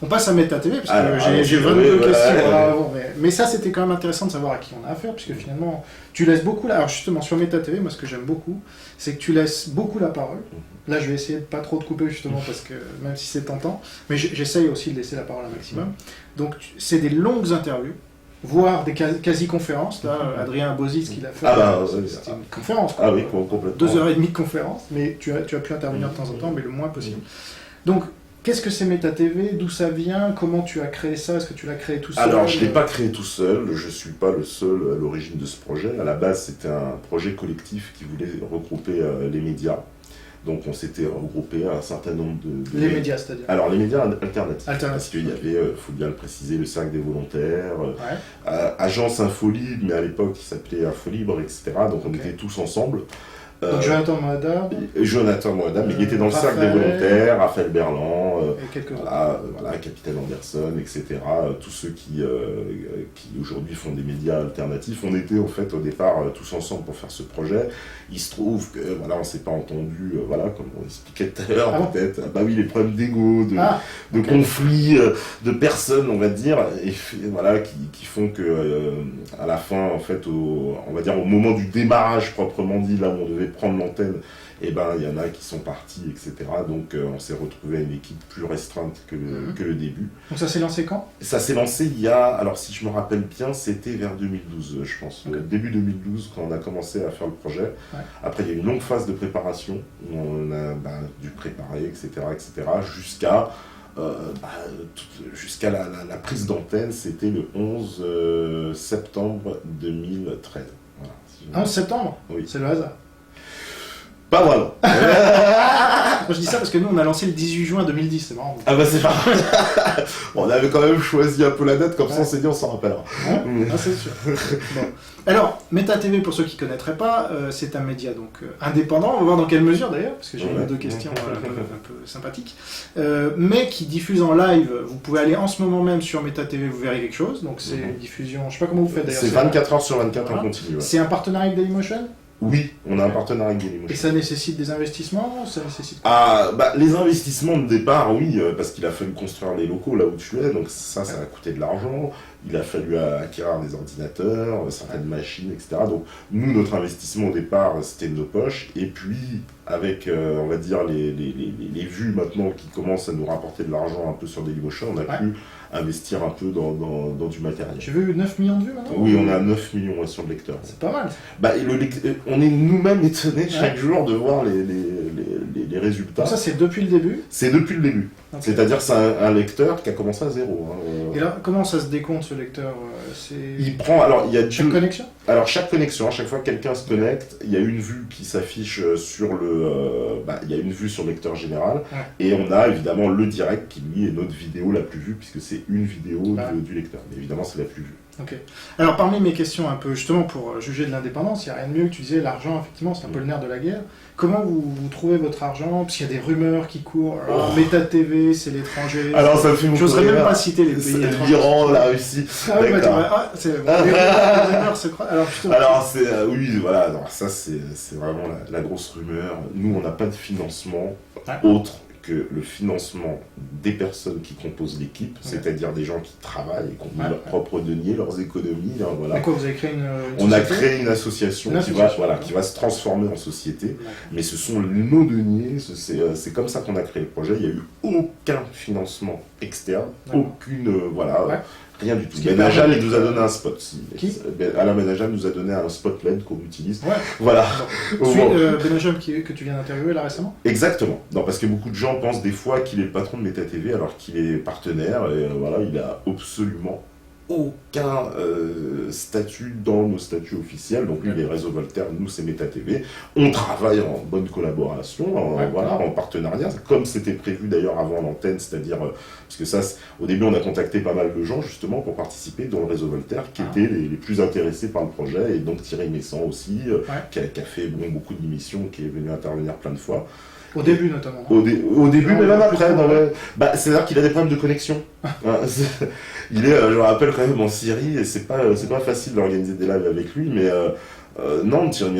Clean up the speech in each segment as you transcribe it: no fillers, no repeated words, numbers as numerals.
On passe à Meta TV, parce que Alors, j'ai 22 questions avant, mais ça c'était quand même intéressant de savoir à qui on a affaire, puisque finalement tu laisses beaucoup, alors justement sur Meta TV, moi ce que j'aime beaucoup, c'est que tu laisses beaucoup la parole. Là je vais essayer de pas trop te couper justement, parce que même si c'est tentant, mais j'essaye aussi de laisser la parole un maximum. Donc c'est des longues interviews, voire des quasi-conférences. Là, Adrien Bozis qui l'a fait, c'était une conférence. Quoi. Ah oui, complètement. 2h30 de conférence, mais tu as pu intervenir de temps en temps, mais le moins possible. Donc, qu'est-ce que c'est Meta TV? D'où ça vient? Comment tu as créé ça? Est-ce que tu l'as créé tout seul? Alors, je ne l'ai pas créé tout seul, je ne suis pas le seul à l'origine de ce projet. À la base, c'était un projet collectif qui voulait regrouper les médias. Donc, on s'était regroupé à un certain nombre de... Les médias, c'est-à-dire? Alors, les médias alternatifs. Parce qu'il y avait, il faut bien le préciser, le Cercle des volontaires, Agence Infolibre, mais à l'époque, il s'appelait Infolibre, etc. Donc, on était tous ensemble. Donc Jonathan Moadab, mais il était dans le Cercle des volontaires, Raphaël Berland, et Capitaine Anderson, etc. Tous ceux qui aujourd'hui font des médias alternatifs. On était en fait au départ tous ensemble pour faire ce projet. Il se trouve que on s'est pas entendu, comme on expliquait tout à l'heure, peut-être. Bah oui, les problèmes d'ego, de conflits, de personnes, on va dire, et qui font que à la fin, en fait, on va dire au moment du démarrage proprement dit, là où on devait prendre l'antenne, et il y en a qui sont partis, etc. Donc on s'est retrouvé à une équipe plus restreinte que le début. Donc ça s'est lancé quand? Ça s'est lancé il y a, alors si je me rappelle bien, c'était vers 2012, je pense. Début 2012, quand on a commencé à faire le projet. Ouais. Après, il y a eu une longue phase de préparation, où on a dû préparer, etc., jusqu'à la prise d'antenne, c'était le 11 septembre 2013. Voilà, 11 septembre? Oui. C'est le hasard. Pas vraiment. Moi je dis ça parce que nous on a lancé le 18 juin 2010, c'est marrant. Ah bah c'est pas on avait quand même choisi un peu la date, comme ça on s'est dit on s'en rappellera. C'est sûr. Bon. Alors, Meta TV, pour ceux qui ne connaîtraient pas, c'est un média donc indépendant, on va voir dans quelle mesure d'ailleurs, parce que j'ai eu deux questions un peu sympathiques, mais qui diffuse en live. Vous pouvez aller en ce moment même sur Meta TV, vous verrez quelque chose, donc c'est une diffusion, je ne sais pas comment vous faites d'ailleurs. C'est 24 heures sur 24 en continu. Ouais. C'est un partenariat avec Dailymotion? Oui, on a un partenariat avec Dailymotion. Et ça nécessite des investissements? Ça nécessite les investissements de départ, oui, parce qu'il a fallu construire les locaux là où tu es, donc ça a coûté de l'argent. Il a fallu acquérir des ordinateurs, certaines machines, etc. Donc nous, notre investissement au départ, c'était de nos poches. Et puis, avec, on va dire, les vues maintenant qui commencent à nous rapporter de l'argent un peu sur Dailymotion, on a pu investir un peu dans du matériel. J'ai vu 9 millions de vues maintenant? Oui, on a 9 millions sur le lecteur. C'est pas mal. On est nous-mêmes étonnés chaque jour de voir les résultats. Donc ça, c'est depuis le début? C'est depuis le début. Okay. C'est-à-dire que c'est un lecteur qui a commencé à zéro. Et là, comment ça se décompte ce lecteur? Il prend, alors il y a chaque connexion? Alors chaque connexion, à chaque fois que quelqu'un se connecte, il y a une vue qui s'affiche sur il y a une vue sur le lecteur général, et on a évidemment le direct qui lui est notre vidéo la plus vue, puisque c'est une vidéo du lecteur. Mais évidemment, c'est la plus vue. Ok. Alors parmi mes questions un peu, justement pour juger de l'indépendance, il n'y a rien de mieux que tu disais, l'argent, effectivement, c'est un peu le nerf de la guerre. Comment vous trouvez votre argent? Parce qu'il y a des rumeurs qui courent. Meta TV, c'est l'étranger. Alors ça me fait beaucoup j'oserais même pas citer les pays étrangers. L'Iran, la Russie. Ah oui, c'est les rumeurs se croient. Alors c'est oui, voilà. Alors, ça c'est vraiment la grosse rumeur. Nous, on n'a pas de financement autre que le financement des personnes qui composent l'équipe, c'est-à-dire des gens qui travaillent, qui ont mis leurs propres deniers, leurs économies. Voilà. Mais quoi, vous avez créé une On a créé une association qui va se transformer en société, mais ce sont nos deniers, c'est comme ça qu'on a créé le projet. Il n'y a eu aucun financement externe, aucune... Rien du tout. Ben Ajam, il nous a donné un spot. Alain Ben Ajam nous a donné un spot LED qu'on utilise. Ouais. Voilà. Ben Ajam que tu viens d'interviewer là récemment? Exactement. Non, parce que beaucoup de gens pensent des fois qu'il est le patron de Meta TV alors qu'il est partenaire. Et il a absolument aucun statut dans nos statuts officiels. Donc lui, les réseaux Voltaire, nous, c'est Meta TV. On travaille en bonne collaboration, en partenariat, comme c'était prévu d'ailleurs avant l'antenne, c'est-à-dire, parce que ça, au début, on a contacté pas mal de gens, justement, pour participer dans le réseau Voltaire, qui étaient les plus intéressés par le projet, et donc Thierry Messant aussi, qui a fait beaucoup d'émissions, qui est venu intervenir plein de fois. Au début notamment. Au début, mais même après. C'est-à-dire qu'il a des problèmes de connexion. Il est, je me rappelle quand même en Syrie, et c'est pas facile d'organiser des lives avec lui, mais Non, Thierry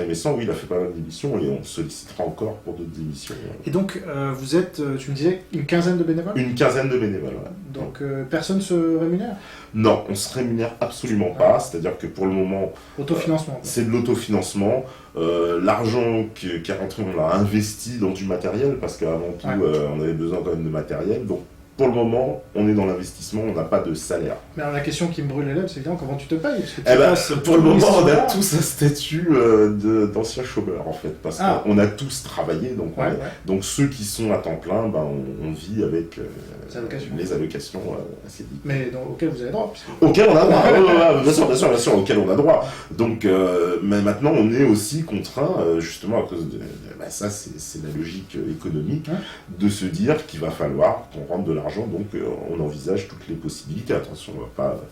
Messant, oui, il a fait pas mal d'émissions et on le sollicitera encore pour d'autres émissions. Et donc, vous êtes, tu me disais, une quinzaine de bénévoles? Une quinzaine de bénévoles, ouais. Donc, personne se rémunère? Non, on se rémunère absolument pas, c'est-à-dire que pour le moment... Autofinancement. C'est de l'autofinancement. L'argent qui est rentré, on l'a investi dans du matériel, parce qu'avant tout, on avait besoin quand même de matériel. Donc, pour le moment, on est dans l'investissement, on n'a pas de salaire. Mais alors la question qui me brûle les lèvres, c'est évidemment comment tu te payes, parce que pour le moment, on a tous un statut d'anciens chômeurs, en fait, parce qu'on a tous travaillé, donc ceux qui sont à temps plein, on vit avec les allocations assédiques. Mais auxquelles vous avez droit. Auxquelles on a droit, bien sûr, auxquelles on a droit. Donc, mais maintenant, on est aussi contraint, justement, à cause de... ça, c'est la logique économique, de se dire qu'il va falloir qu'on rentre de l'argent, donc on envisage toutes les possibilités. Attention, on ne va pas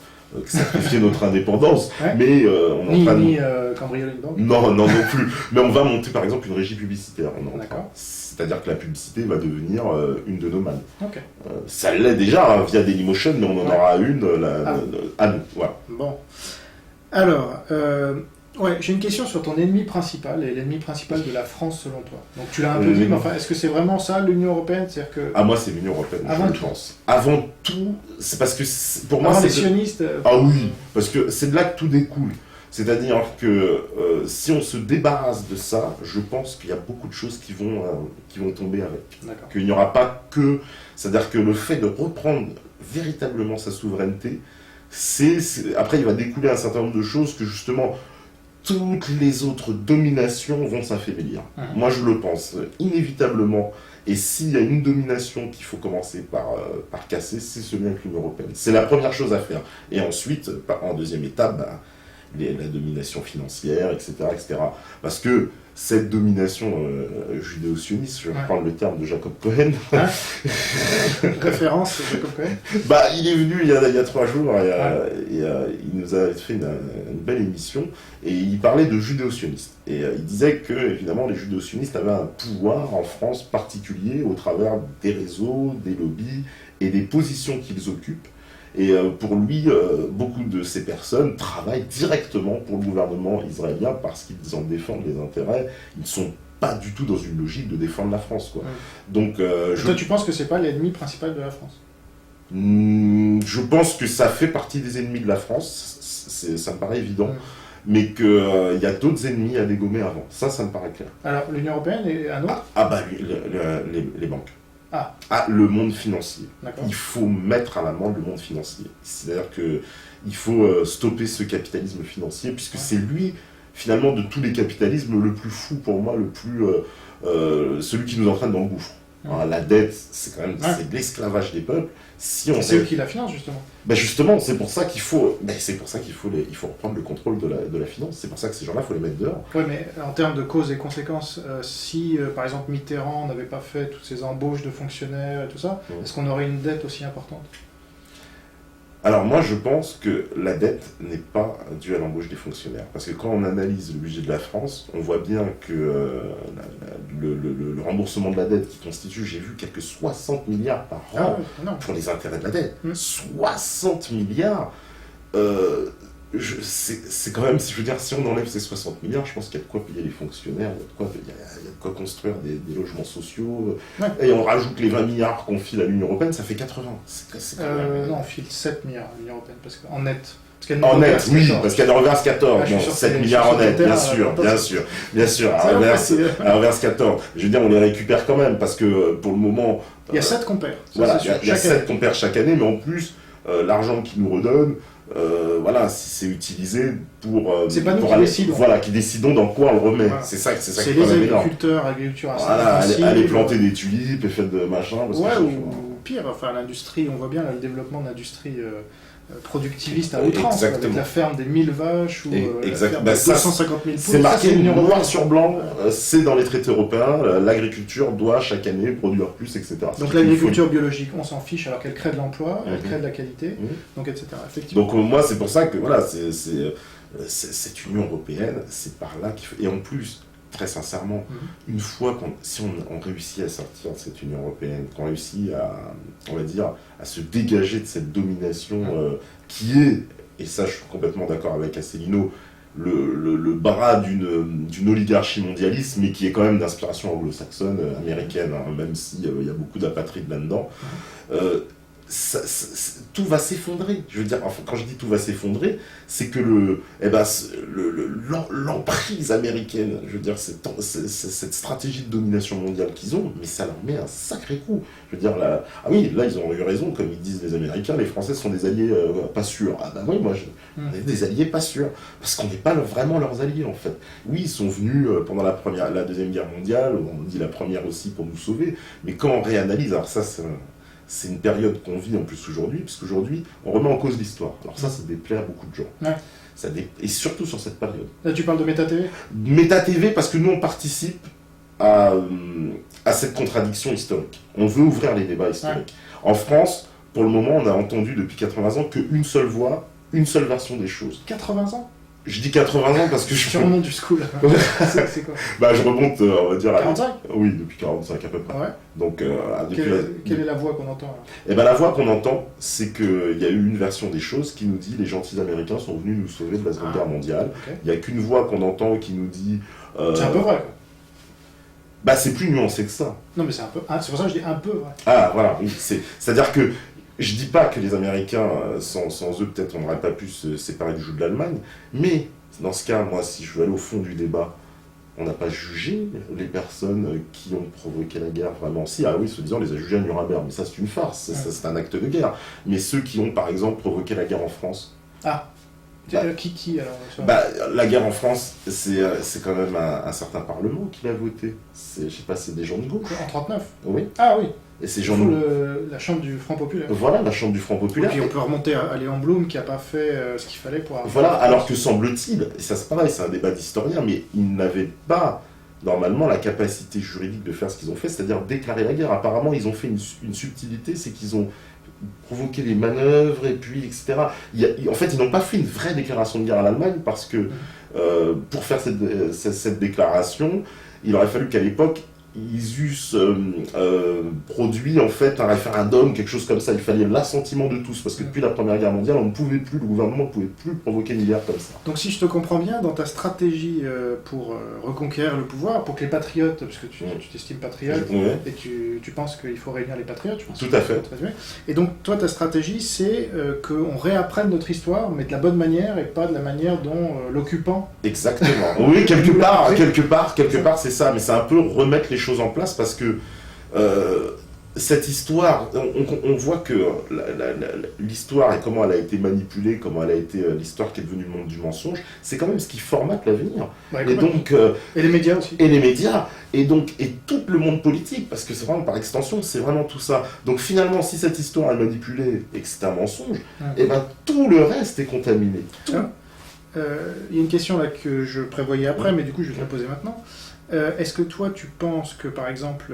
sacrifier notre indépendance, mais on ni cambrioler une banque. Non plus. Mais on va monter par exemple une régie publicitaire. C'est-à-dire que la publicité va devenir une de nos mannes. Ça l'est déjà via Dailymotion, mais on en aura une à nous. Voilà. Bon. Alors, j'ai une question sur ton ennemi principal, et l'ennemi principal de la France selon toi. Donc tu l'as un peu dit, mais enfin, est-ce que c'est vraiment ça l'Union Européenne? C'est-à-dire que... moi c'est l'Union Européenne, je pense. Avant tout, c'est parce que pour moi c'est... sionistes oui, parce que c'est de là que tout découle. C'est-à-dire que si on se débarrasse de ça, je pense qu'il y a beaucoup de choses qui vont tomber avec. Qu'il n'y aura pas que... C'est-à-dire que le fait de reprendre véritablement sa souveraineté, après il va découler un certain nombre de choses que justement... toutes les autres dominations vont s'affaiblir. Moi, je le pense inévitablement. Et s'il y a une domination qu'il faut commencer par casser, c'est ce lien avec l'Union européenne. C'est la première chose à faire. Et ensuite, en deuxième étape, la domination financière, etc., etc. Parce que cette domination judéo-sioniste, je vais reprendre le terme de Jacob Cohen. Référence, Jacob Cohen. Il est venu il y a 3 jours et il nous a fait une belle émission et il parlait de judéo-sionistes. Et il disait que, évidemment, les judéo-sionistes avaient un pouvoir en France particulier au travers des réseaux, des lobbies et des positions qu'ils occupent. Et pour lui, beaucoup de ces personnes travaillent directement pour le gouvernement israélien parce qu'ils en défendent les intérêts. Ils ne sont pas du tout dans une logique de défendre la France, quoi. Donc, toi, tu penses que c'est pas l'ennemi principal de la France? Je pense que ça fait partie des ennemis de la France, ça me paraît évident. Mais qu'il y a d'autres ennemis à dégommer avant. Ça me paraît clair. Alors, l'Union Européenne et un autre? Les banques. Le monde financier. Il faut mettre à l'amende le monde financier. C'est-à-dire qu'il faut stopper ce capitalisme financier, puisque c'est lui, finalement, de tous les capitalismes, le plus fou pour moi, celui qui nous entraîne dans le gouffre. La dette, c'est quand même c'est de l'esclavage des peuples. C'est eux qui la financent, justement. Justement, c'est pour ça qu'il faut, il faut reprendre le contrôle de la finance. C'est pour ça que ces gens-là, il faut les mettre dehors. Oui, mais en termes de causes et conséquences, si, par exemple, Mitterrand n'avait pas fait toutes ces embauches de fonctionnaires et tout ça, est-ce qu'on aurait une dette aussi importante? Alors moi, je pense que la dette n'est pas due à l'embauche des fonctionnaires. Parce que quand on analyse le budget de la France, on voit bien que le remboursement de la dette qui constitue, j'ai vu, quelques 60 milliards par an pour les intérêts de la dette. 60 milliards c'est quand même, si je veux dire, si on enlève ces 60 milliards, je pense qu'il y a de quoi payer les fonctionnaires, il y a de quoi construire des logements sociaux, et on rajoute les 20 milliards qu'on file à l'Union Européenne, ça fait 80. Non, on file 7 milliards à l'Union Européenne, parce qu'en net. En net, oui, parce qu'elle en reverse 14. 7 milliards en net, bien sûr. Elle reverse 14. Je veux dire, on les récupère quand même, parce que pour le moment... Il y a 7 compères. Voilà, il y a 7 compères chaque année, mais en plus, l'argent qu'ils nous redonnent, c'est utilisé pour... c'est pas nous qui décidons. Voilà, qui décidons dans quoi on le remet. Voilà. C'est ça c'est les agriculteurs, agriculture aller planter des tulipes et faire de machin. Ou pire, l'industrie, on voit bien le développement de l'industrie productiviste à outrance, avec la ferme des 1000 vaches ou la ferme de 250 000 poules. C'est marqué noir sur blanc, c'est dans les traités européens, l'agriculture doit chaque année produire plus, etc. Donc l'agriculture biologique, on s'en fiche alors qu'elle crée de l'emploi, elle crée de la qualité, donc etc. Effectivement. Donc moi c'est pour ça que cette Union européenne, c'est par là qu'il faut... Et en plus, très sincèrement, une fois si on réussit à sortir de cette Union européenne, qu'on réussit à se dégager de cette domination qui est, et ça je suis complètement d'accord avec Asselineau, le bras d'une oligarchie mondialiste, mais qui est quand même d'inspiration anglo-saxonne, américaine, hein, même s'il y a beaucoup d'apatrides là-dedans. Tout va s'effondrer. Je veux dire, enfin, quand je dis tout va s'effondrer, c'est que l'emprise américaine, je veux dire, cette stratégie de domination mondiale qu'ils ont, mais ça leur met un sacré coup. Je veux dire, là ils ont eu raison, comme ils disent les Américains, les Français sont des alliés pas sûrs. Ah bah oui, on est des alliés pas sûrs, parce qu'on n'est pas vraiment leurs alliés en fait. Oui, ils sont venus pendant la Deuxième Guerre mondiale, on dit la première aussi pour nous sauver, mais quand on réanalyse, alors ça c'est une période qu'on vit en plus aujourd'hui, puisqu'aujourd'hui, on remet en cause l'histoire. Alors ça déplaît à beaucoup de gens. Ouais. Et surtout sur cette période. Là, tu parles de Méta TV ? Méta TV, parce que nous, on participe à cette contradiction historique. On veut ouvrir les débats historiques. Ouais. En France, pour le moment, on a entendu depuis 80 ans qu'une seule voix, une seule version des choses. 80 ans ? Je dis 80 ans parce que je remonte du school. C'est quoi ? Bah, je remonte, on va dire... 45 ? Oui, depuis 45 à peu près. Ouais. Donc, quelle est la voix qu'on entend là ? Eh ben, la voix qu'on entend, c'est qu'il y a eu une version des choses qui nous dit les gentils Américains sont venus nous sauver de la Seconde Guerre mondiale. Okay. Il n'y a qu'une voix qu'on entend qui nous dit... C'est un peu vrai, quoi. Bah, c'est plus nuancé que ça. Non, mais c'est un peu... c'est pour ça que je dis un peu vrai. Ah, voilà, oui. C'est-à-dire que je dis pas que les Américains, sans eux, peut-être on n'aurait pas pu se séparer du joug de l'Allemagne, mais dans ce cas, moi, si je veux aller au fond du débat, on n'a pas jugé les personnes qui ont provoqué la guerre vraiment. Si, ah oui, soi-disant, on les a jugés à Nuremberg, mais ça c'est une farce, c'est un acte de guerre. Mais ceux qui ont, par exemple, provoqué la guerre en France... Ah, qui alors la guerre en France, c'est quand même un certain Parlement qui l'a voté. Je sais pas, c'est des gens de gauche. En 39 ? Oui. Ah oui. Et ces gens la chambre du Front Populaire. Voilà, la chambre du Front Populaire. Et puis on peut remonter à Léon Blum qui n'a pas fait ce qu'il fallait pour... Voilà, alors que semble-t-il, et ça c'est pareil, c'est un débat d'historien, mais ils n'avaient pas normalement la capacité juridique de faire ce qu'ils ont fait, c'est-à-dire déclarer la guerre. Apparemment, ils ont fait une subtilité, c'est qu'ils ont provoqué les manœuvres, et puis, etc. En fait, ils n'ont pas fait une vraie déclaration de guerre à l'Allemagne, parce que pour faire cette déclaration, il aurait fallu qu'à l'époque, ils eussent produit en fait un référendum, quelque chose comme ça. Il fallait l'assentiment de tous, parce que depuis la Première Guerre mondiale, on ne pouvait plus, le gouvernement ne pouvait plus provoquer une guerre comme ça. Donc si je te comprends bien, dans ta stratégie pour reconquérir le pouvoir, pour que les patriotes, parce que tu t'estimes patriote, et tu penses qu'il faut réunir les patriotes, je pense. Tout à fait. Et donc toi, ta stratégie, c'est qu'on réapprenne notre histoire, mais de la bonne manière, et pas de la manière dont l'occupant... Exactement. Oui, quelque part, c'est ça, mais c'est un peu remettre les choses en place, parce que cette histoire, on voit que l'histoire et comment elle a été manipulée, comment elle a été l'histoire qui est devenue le monde du mensonge, c'est quand même ce qui formate l'avenir. Et donc et les médias aussi. Et les médias, et tout le monde politique, parce que c'est vraiment par extension, c'est vraiment tout ça. Donc finalement, si cette histoire est manipulée et que c'est un mensonge, et ben tout le reste est contaminé. Il y a une question là que je prévoyais après, mais du coup je vais te la poser maintenant. Est-ce que toi, tu penses que, par exemple,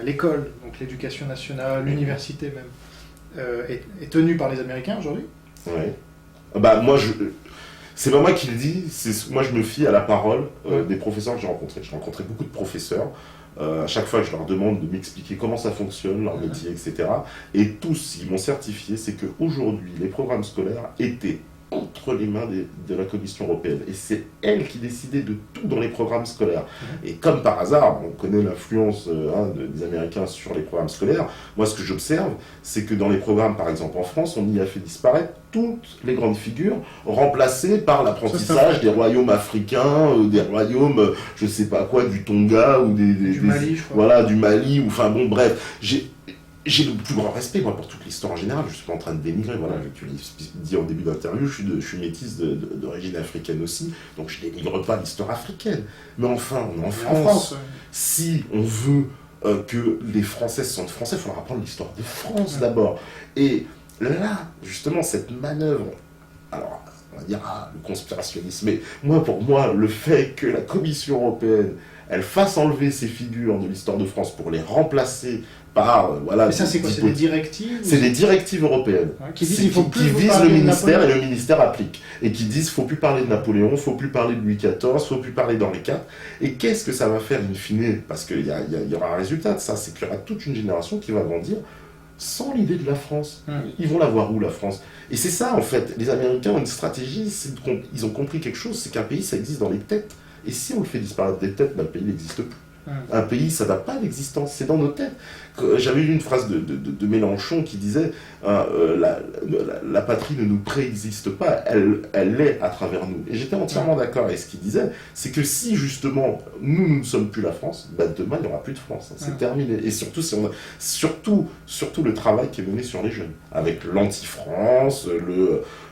l'école, donc l'éducation nationale, l'université même, est tenue par les Américains aujourd'hui ? Oui. Bah, c'est pas moi qui le dis, moi je me fie à la parole des professeurs que j'ai rencontrés. J'ai rencontré beaucoup de professeurs. À chaque fois, je leur demande de m'expliquer comment ça fonctionne, leur métier, etc. Et tous, ils m'ont certifié, c'est qu'aujourd'hui, les programmes scolaires étaient entre les mains de la Commission européenne. Et c'est elle qui décidait de tout dans les programmes scolaires. Et comme par hasard, on connaît l'influence des Américains sur les programmes scolaires. Moi, ce que j'observe, c'est que dans les programmes, par exemple en France, on y a fait disparaître toutes les grandes figures, remplacées par l'apprentissage des royaumes africains, des royaumes, je sais pas quoi, du Tonga, ou du Mali, je crois. Voilà, du Mali, ou enfin bon, bref. J'ai le plus grand respect, moi, pour toute l'histoire en général. Je ne suis pas en train de dénigrer. Voilà, tu l'as dit en début d'interview, je suis métisse d'origine africaine aussi, donc je ne dénigre pas l'histoire africaine. Mais enfin, on est en France. Si on veut que les Français se sentent français, il faudra apprendre l'histoire de France d'abord. Et là, justement, cette manœuvre, alors, on va dire, le conspirationnisme, mais pour moi, le fait que la Commission européenne, elle fasse enlever ces figures de l'histoire de France pour les remplacer par... voilà. Mais ça, c'est quoi ? C'est des directives ? C'est des directives européennes qui visent le ministère, et le ministère applique. Et qui disent qu'il ne faut plus parler de Napoléon, il ne faut plus parler de Louis XIV, il ne faut plus parler d'Henri IV. Et qu'est-ce que ça va faire in fine ? Parce qu'il y aura un résultat de ça, c'est qu'il y aura toute une génération qui va grandir sans l'idée de la France. Ils vont la voir où, la France? Et c'est ça, en fait. Les Américains ont une stratégie, ils ont compris quelque chose, c'est qu'un pays, ça existe dans les têtes. Et si on le fait disparaître des têtes, le pays n'existe plus. Un pays, ça n'a pas d'existence, c'est dans nos têtes. J'avais lu une phrase de Mélenchon qui disait la patrie ne nous préexiste pas, elle l'est à travers nous. Et j'étais entièrement d'accord avec ce qu'il disait, c'est que si justement nous ne sommes plus la France, bah demain il n'y aura plus de France, c'est terminé. Et surtout, surtout le travail qui est mené sur les jeunes, avec l'anti-France,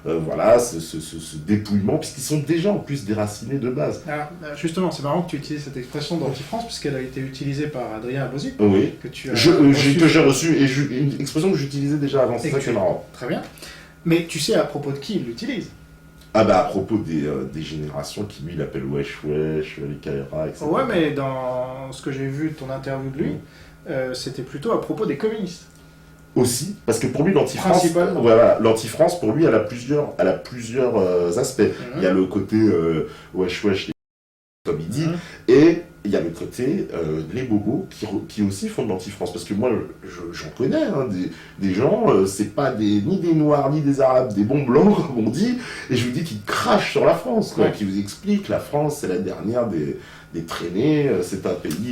voilà, ce dépouillement, puisqu'ils sont déjà en plus déracinés de base. Alors, justement, c'est marrant que tu utilises cette expression d'anti-France, puisqu'elle a été utilisée par Adrien Abosi, oui. que tu as que j'ai reçu, et une expression que j'utilisais déjà avant, c'est ça qui est marrant. Très bien. Mais tu sais à propos de qui il l'utilise? Ah bah à propos des générations qui lui l'appellent Wesh Wesh, les Kaira, etc. Ouais, mais dans ce que j'ai vu de ton interview de lui, c'était plutôt à propos des communistes. Aussi, parce que pour lui l'anti-France, voilà, l'anti-France pour lui elle a plusieurs aspects. Il y a le côté Wesh Wesh, comme il dit, et il y a le côté les bobos qui aussi font de l'anti-France, parce que moi j'en connais des gens, c'est pas ni des noirs ni des arabes, des bons blancs comme on dit, et je vous dis qu'ils crachent sur la France, qui vous expliquent la France c'est la dernière des traînées, c'est un pays